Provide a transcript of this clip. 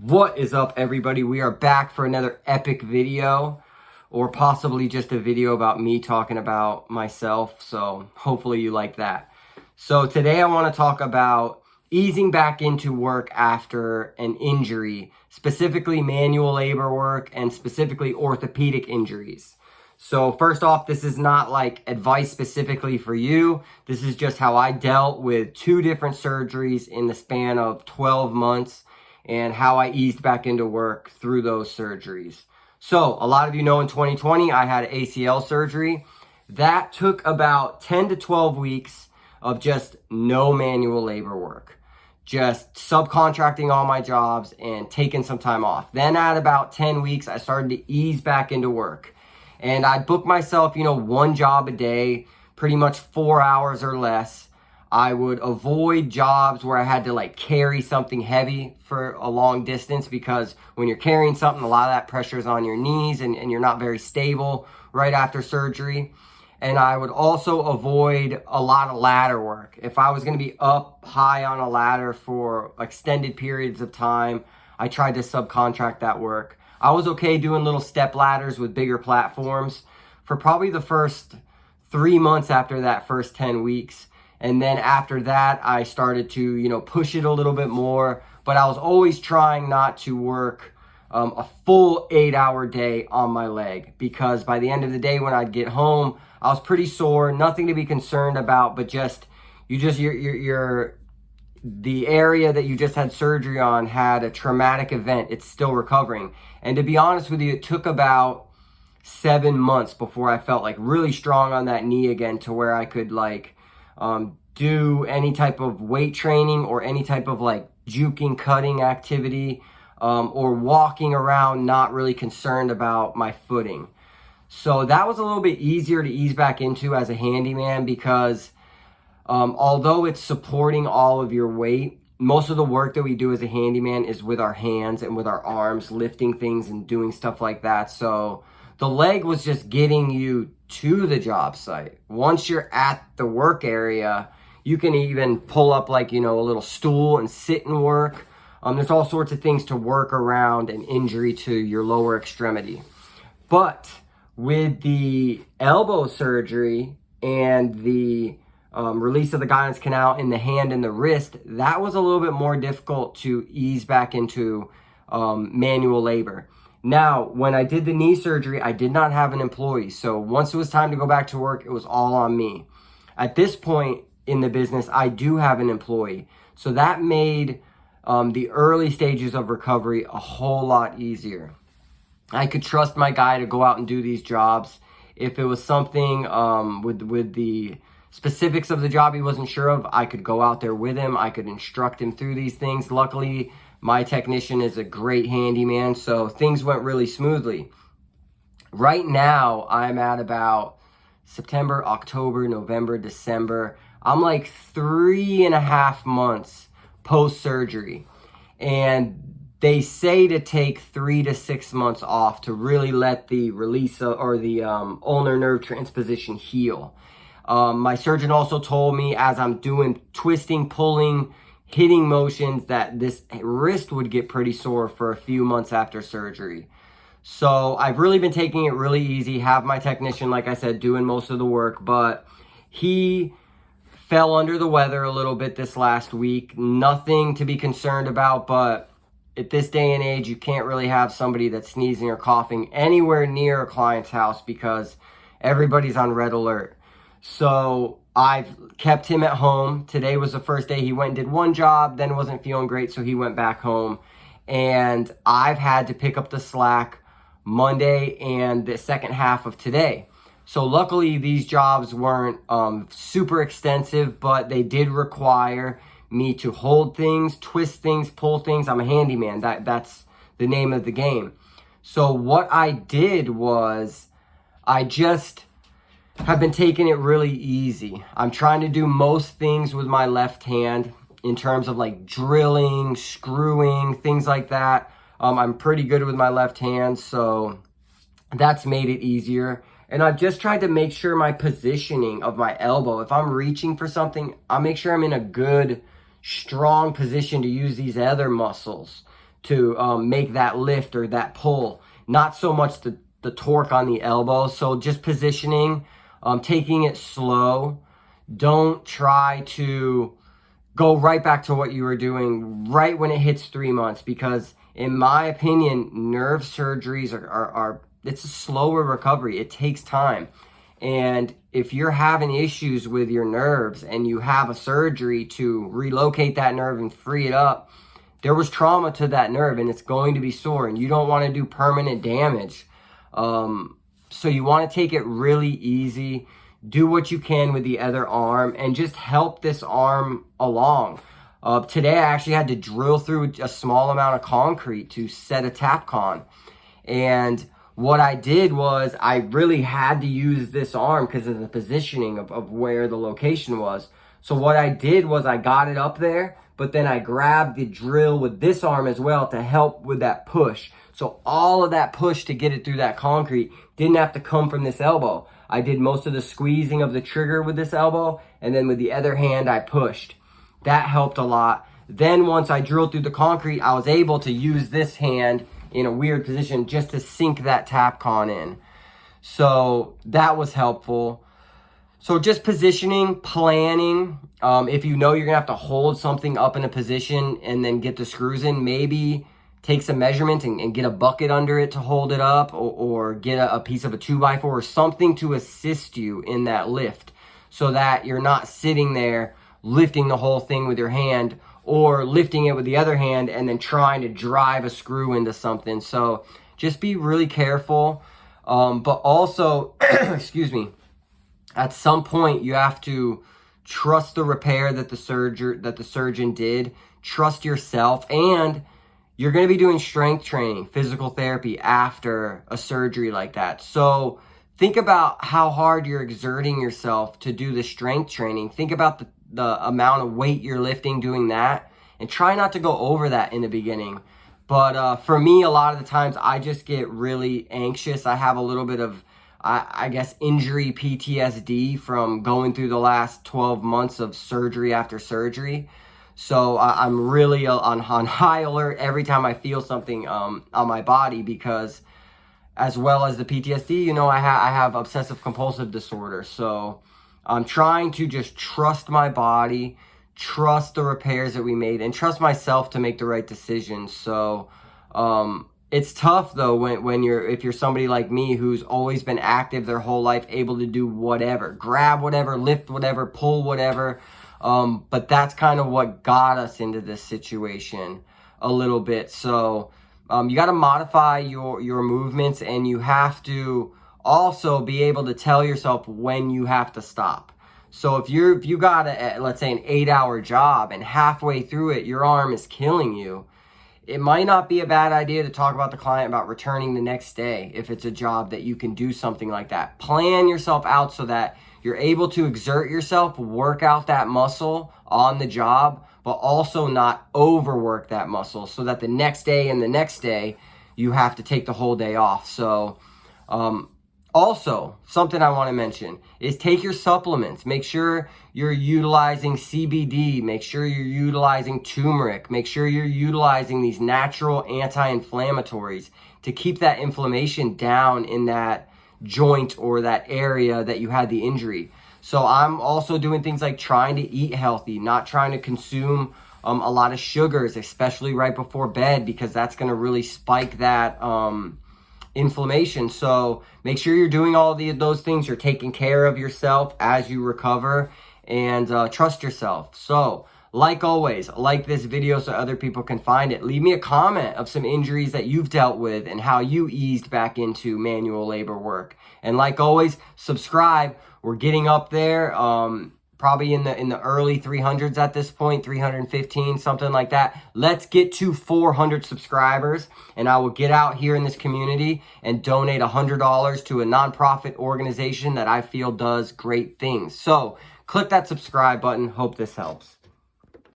What is up, everybody? We are back for another epic video, or possibly just a video about me talking about myself, so hopefully you like that. So today I want to talk about easing back into work after an injury, specifically manual labor work and specifically orthopedic injuries. So first off, this is not like advice specifically for you. This is just how I dealt with 2 different surgeries in the span of 12 months and how I eased back into work through those surgeries. So a lot of you know in 2020, I had ACL surgery. That took about 10 to 12 weeks of just no manual labor work, just subcontracting all my jobs and taking some time off. Then at about 10 weeks, I started to ease back into work. And I'd book myself, 1 job a day, pretty much 4 hours or less. I would avoid jobs where I had to carry something heavy for a long distance, because when you're carrying something, a lot of that pressure is on your knees and you're not very stable right after surgery. And I would also avoid a lot of ladder work. If I was going to be up high on a ladder for extended periods of time, I tried to subcontract that work. I was okay doing little step ladders with bigger platforms for probably the first 3 months after that first 10 weeks. And then after that, I started to, push it a little bit more. But I was always trying not to work a full 8-hour day on my leg, because by the end of the day when I'd get home, I was pretty sore, nothing to be concerned about, but the area that you just had surgery on had a traumatic event. It's still recovering. And to be honest with you, it took about 7 months before I felt really strong on that knee again, to where I could do any type of weight training or any type of juking, cutting activity, or walking around not really concerned about my footing. So that was a little bit easier to ease back into as a handyman, because although it's supporting all of your weight, most of the work that we do as a handyman is with our hands and with our arms, lifting things and doing stuff like that. So the leg was just getting you to the job site. Once you're at the work area, you can even pull up a little stool and sit and work. There's all sorts of things to work around an injury to your lower extremity. But with the elbow surgery and the release of the guidance canal in the hand and the wrist, that was a little bit more difficult to ease back into manual labor. Now, when I did the knee surgery, I did not have an employee. So once it was time to go back to work, it was all on me. At this point in the business, I do have an employee. So that made the early stages of recovery a whole lot easier. I could trust my guy to go out and do these jobs. If it was something with the specifics of the job he wasn't sure of, I could go out there with him. I could instruct him through these things. Luckily, my technician is a great handyman, so things went really smoothly. Right now, I'm at about September, October, November, December. I'm 3.5 months post-surgery. And they say to take 3 to 6 months off to really let the release or the ulnar nerve transposition heal. My surgeon also told me, as I'm doing twisting, pulling, hitting motions, that this wrist would get pretty sore for a few months after surgery. So I've really been taking it really easy. Have my technician, like I said, doing most of the work, but he fell under the weather a little bit this last week. Nothing to be concerned about, but at this day and age, you can't really have somebody that's sneezing or coughing anywhere near a client's house, because everybody's on red alert. So I've kept him at home. Today was the first day he went and did 1 job, then wasn't feeling great, so he went back home. And I've had to pick up the slack Monday and the second half of today. So luckily, these jobs weren't super extensive, but they did require me to hold things, twist things, pull things. I'm a handyman. That's the name of the game. So what I did was, I just have been taking it really easy. I'm trying to do most things with my left hand in terms of drilling, screwing, things like that. I'm pretty good with my left hand, so that's made it easier. And I've just tried to make sure my positioning of my elbow, if I'm reaching for something, I'll make sure I'm in a good, strong position to use these other muscles to make that lift or that pull. Not so much the torque on the elbow. So just positioning, taking it slow. Don't try to go right back to what you were doing right when it hits 3 months, because in my opinion, nerve surgeries are it's a slower recovery. It takes time. And if you're having issues with your nerves and you have a surgery to relocate that nerve and free it up, there was trauma to that nerve and it's going to be sore, and you don't want to do permanent damage. So you want to take it really easy. Do what you can with the other arm and just help this arm along. Today I actually had to drill through a small amount of concrete to set a TapCon. And what I did was I really had to use this arm because of the positioning of where the location was. So what I did was I got it up there, but then I grabbed the drill with this arm as well to help with that push. So all of that push to get it through that concrete didn't have to come from this elbow. I did most of the squeezing of the trigger with this elbow, and then with the other hand, I pushed. That helped a lot. Then once I drilled through the concrete, I was able to use this hand in a weird position just to sink that TapCon in. So that was helpful. So just positioning, planning. If you know you're gonna have to hold something up in a position and then get the screws in, maybe take some measurement and get a bucket under it to hold it up, or get a piece of a 2x4 or something to assist you in that lift, so that you're not sitting there lifting the whole thing with your hand or lifting it with the other hand and then trying to drive a screw into something. So just be really careful. But also, excuse me, at some point you have to trust the repair that the surgeon did, trust yourself, and you're going to be doing strength training, physical therapy after a surgery like that. So think about how hard you're exerting yourself to do the strength training. Think about the amount of weight you're lifting doing that, and try not to go over that in the beginning. But for me, a lot of the times I just get really anxious. I have a little bit of, I guess, injury PTSD from going through the last 12 months of surgery after surgery. So I'm really on high alert every time I feel something on my body, because as well as the PTSD, you know, I have obsessive compulsive disorder. So I'm trying to just trust my body, trust the repairs that we made, and trust myself to make the right decisions. So it's tough though if you're somebody like me who's always been active their whole life, able to do whatever, grab whatever, lift whatever, pull whatever. But that's kind of what got us into this situation a little bit. So you got to modify your movements, and you have to also be able to tell yourself when you have to stop. So if you got let's say an 8-hour job and halfway through it your arm is killing you, it might not be a bad idea to talk about the client about returning the next day if it's a job that you can do something like that. Plan yourself out so that you're able to exert yourself, work out that muscle on the job, but also not overwork that muscle so that the next day and the next day you have to take the whole day off. So also, something I want to mention is take your supplements. Make sure you're utilizing CBD. Make sure you're utilizing turmeric. Make sure you're utilizing these natural anti-inflammatories to keep that inflammation down in that joint or that area that you had the injury. So I'm also doing things like trying to eat healthy, not trying to consume a lot of sugars, especially right before bed, because that's going to really spike that inflammation. So make sure you're doing all those things. You're taking care of yourself as you recover, and trust yourself. So like always, like this video so other people can find it. Leave me a comment of some injuries that you've dealt with and how you eased back into manual labor work. And like always, subscribe. We're getting up there, probably in the early 300s at this point, 315, something like that. Let's get to 400 subscribers, and I will get out here in this community and donate $100 to a nonprofit organization that I feel does great things. So click that subscribe button. Hope this helps.